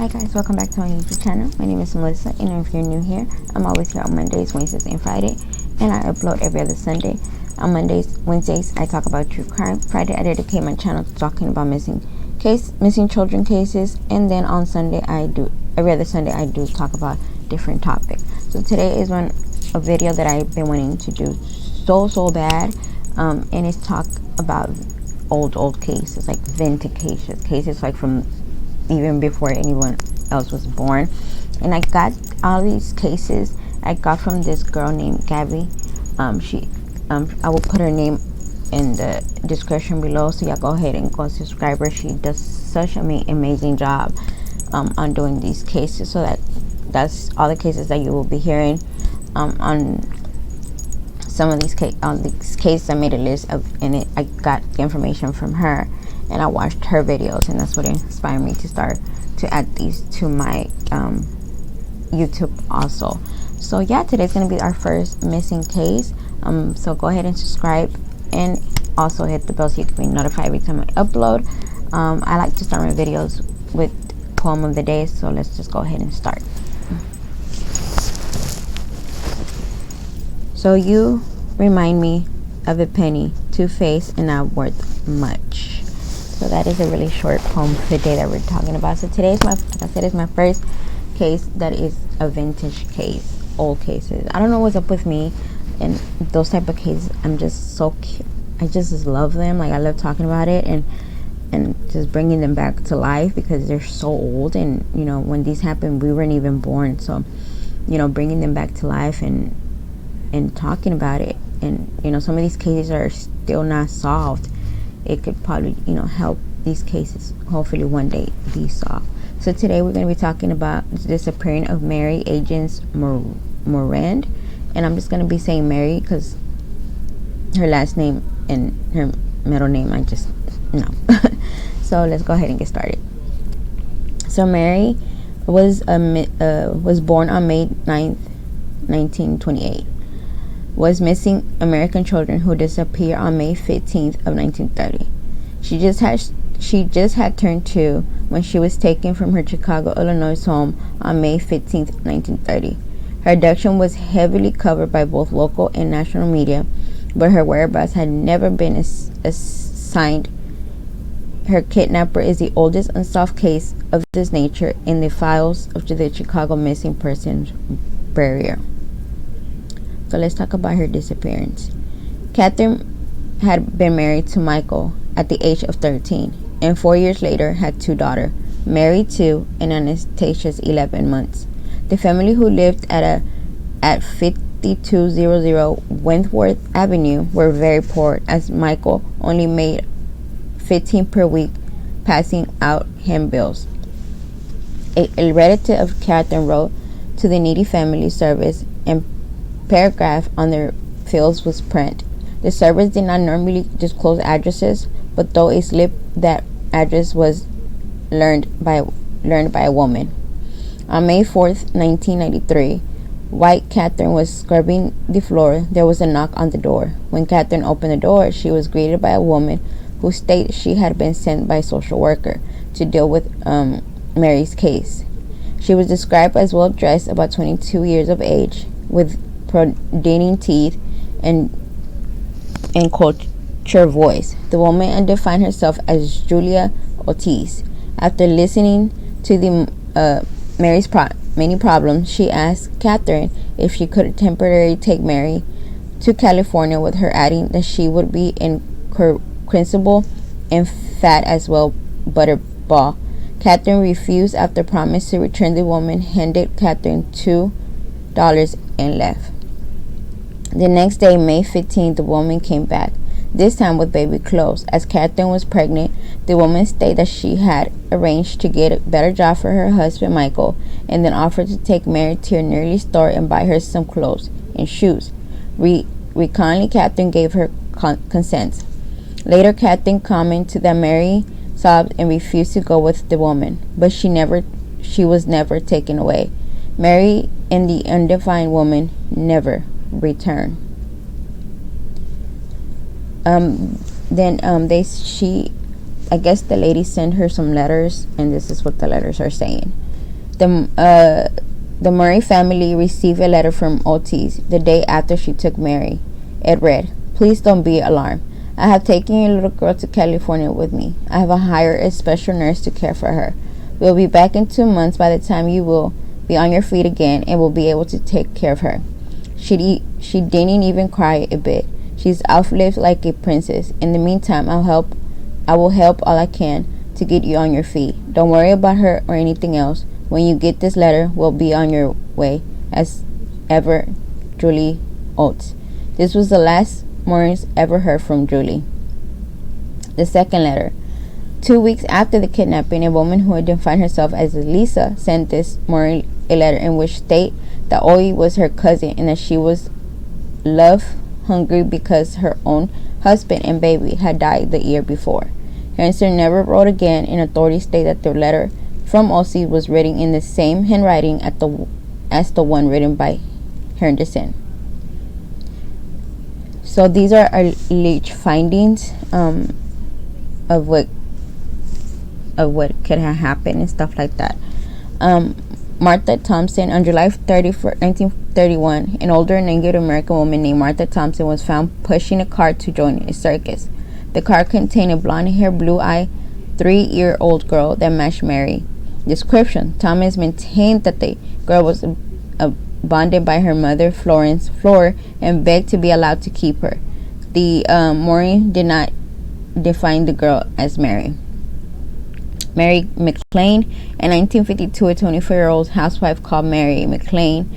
Hi guys, welcome back to my YouTube channel. My name is Melissa, and if you're new here, I'm always here on Mondays, Wednesdays, and Friday, and I upload every other Sunday. On Wednesdays, I talk about true crime. Friday, I dedicate my channel to talking about missing children cases, and then on Sunday, every other Sunday, I do talk about different topics. So today is a video that I've been wanting to do so bad, and it's talk about old cases, like vintage cases like from even before anyone else was born. And I got all these cases I got from this girl named Gabby. I will put her name in the description below, so y'all go ahead and go subscribe her. She does such an amazing job on doing these cases. So that's all the cases that you will be hearing on some of these cases. I made a list of, and I got the information from her, and I watched her videos, and that's what inspired me to start to add these to my YouTube also. So yeah, today's gonna be our first missing case. So go ahead and subscribe, and also hit the bell so you can be notified every time I upload. I like to start my videos with poem of the day, so let's just go ahead and start. So you remind me of a penny, two-faced and not worth much. So that is a really short poem for the day that we're talking about. So today is my first case that is a vintage case, old cases. I don't know what's up with me and those type of cases. I just love them. Like, I love talking about it and just bringing them back to life because they're so old. And you know, when these happened, we weren't even born. So you know, bringing them back to life and talking about it, and you know, some of these cases are still not solved. It could probably, you know, help these cases hopefully one day be solved. So today we're going to be talking about the disappearing of Mary Agnes Moroney, and I'm just going to be saying Mary because her last name and her middle name I just know. So let's go ahead and get started. So Mary was born on May 9th, 1928. Was missing American children who disappeared on May 15th of 1930. She just had turned 2 when she was taken from her Chicago, Illinois home on May 15th, 1930. Her abduction was heavily covered by both local and national media, but her whereabouts had never been assigned. Her kidnapper is the oldest unsolved case of this nature in the files of the Chicago Missing Persons Bureau. So let's talk about her disappearance. Catherine had been married to Michael at the age of 13, and 4 years later had 2 daughters, Mary 2 and Anastasia's 11 months. The family, who lived at 5200 Wentworth Avenue, were very poor, as Michael only made $15 per week passing out handbills. A relative of Catherine wrote to the needy family service, and paragraph on their fields was print. The service did not normally disclose addresses, but though a slip that address was learned by a woman. On May 4th, 1993, while Catherine was scrubbing the floor, there was a knock on the door. When Catherine opened the door, she was greeted by a woman who stated she had been sent by a social worker to deal with Mary's case. She was described as well dressed, about 22 years of age, with protruding teeth and cultured voice. The woman defined herself as Julia Ortiz. After listening to Mary's many problems, she asked Catherine if she could temporarily take Mary to California with her, adding that she would be incorrigible and fat as well, butterball. Catherine refused. After promise to return, the woman handed Catherine $2 and left. The next day, May 15th, the woman came back, this time with baby clothes. As Catherine was pregnant, the woman stated that she had arranged to get a better job for her husband, Michael, and then offered to take Mary to a nearby store and buy her some clothes and shoes. Recently, Catherine gave her consent. Later, Catherine commented that Mary sobbed and refused to go with the woman, but she was never taken away. Mary and the undefined woman never returned. I guess the lady sent her some letters, and this is what the letters are saying. The Murray family received a letter from Otis the day after she took Mary. It read, "Please don't be alarmed. I have taken your little girl to California with me. I have hired a special nurse to care for her. We'll be back in 2 months. By the time you will be on your feet again and will be able to take care of her." She didn't even cry a bit. She's outlived like a princess. In the meantime, I will help all I can to get you on your feet. Don't worry about her or anything else. When you get this letter, we'll be on your way. As ever, Julie Oates. This was the last Morris ever heard from Julie. The second letter. 2 weeks after the kidnapping, a woman who identified herself as Lisa sent this Morris a letter in which stated that Oye was her cousin and that she was love hungry because her own husband and baby had died the year before. Her answer never wrote again, and authorities state that the letter from Osie was written in the same handwriting as the one written by Henderson. So these are our alleged findings of what could have happened and stuff like that. Martha Thompson, on July 31st, 1931, an older Native American woman named Martha Thompson was found pushing a cart to join a circus. The cart contained a blonde-haired, blue-eyed, 3-year-old girl that matched Mary. Description: Thomas maintained that the girl was bonded by her mother, Florence Fleur, and begged to be allowed to keep her. The Moroney did not define the girl as Mary. Mary McLean, in 1952, a 24-year-old housewife called Mary McLean,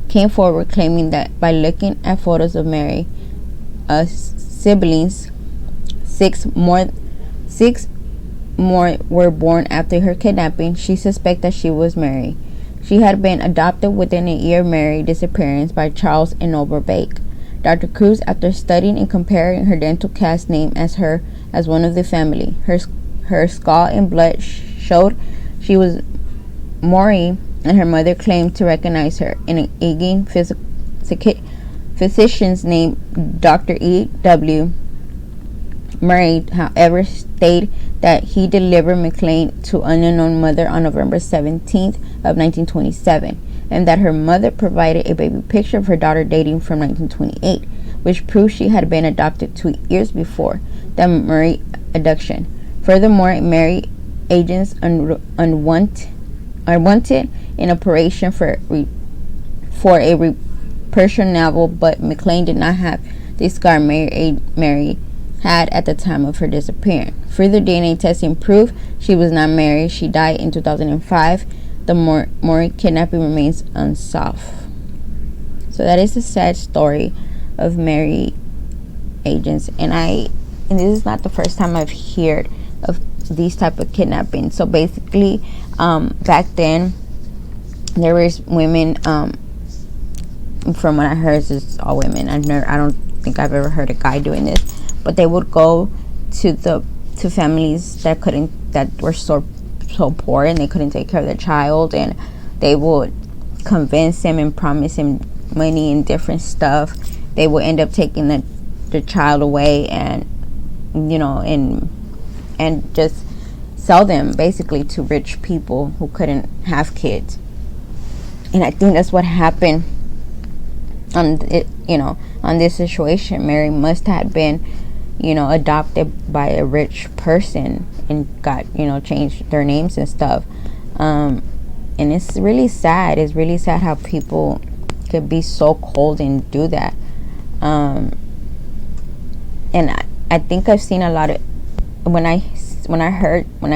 came forward claiming that by looking at photos of Mary's siblings, six more were born after her kidnapping. She suspected that she was Mary. She had been adopted within a year of Mary's disappearance by Charles and Noble Bake. Dr. Cruz, after studying and comparing her dental cast, named her as one of the family. Her skull and blood showed she was Moroney, and her mother claimed to recognize her. An aging physician named Dr. E.W. Murray, however, stated that he delivered McLean to an unknown mother on November 17th of 1927, and that her mother provided a baby picture of her daughter dating from 1928, which proved she had been adopted 2 years before the Murray abduction. Furthermore, Mary agents are wanted in operation for a Persian novel, but McLean did not have the scar Mary had at the time of her disappearance. Further DNA testing proved she was not Mary. She died in 2005. The Moroney kidnapping remains unsolved. So that is the sad story of Mary agents, and this is not the first time I've heard of these type of kidnapping. So basically, back then there was women. From what I heard, it's all women. I don't think I've ever heard a guy doing this, but they would go to families that were so poor and they couldn't take care of their child, and they would convince him and promise him money and different stuff. They would end up taking the child away, and and just sell them basically to rich people who couldn't have kids. And I think that's what happened on this situation. Mary must have been adopted by a rich person and got changed their names and stuff. And it's really sad. It's really sad how people could be so cold and do that. And I think I've seen a lot of, when I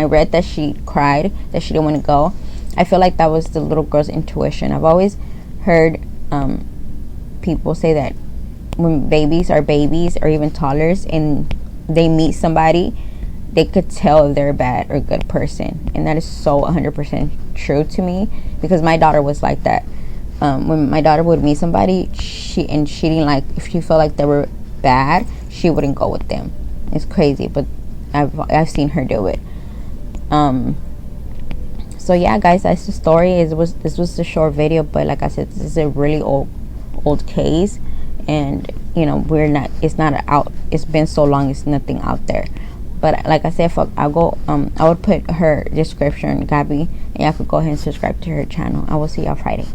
read that she cried, that she didn't want to go, I feel like that was the little girl's intuition. I've always heard people say that when babies are babies or even toddlers and they meet somebody, they could tell if they're a bad or good person. And that is so 100% true to me, because my daughter was like that. When my daughter would meet somebody, she didn't like, if she felt like they were bad, she wouldn't go with them. It's crazy, but I've seen her do it. So yeah, guys, that's the story. This was a short video, but like I said, this is a really old case, and it's not out. It's been so long, it's nothing out there. But like I said, I'll go. I would put her description, Gabby, and y'all could go ahead and subscribe to her channel. I will see y'all Friday.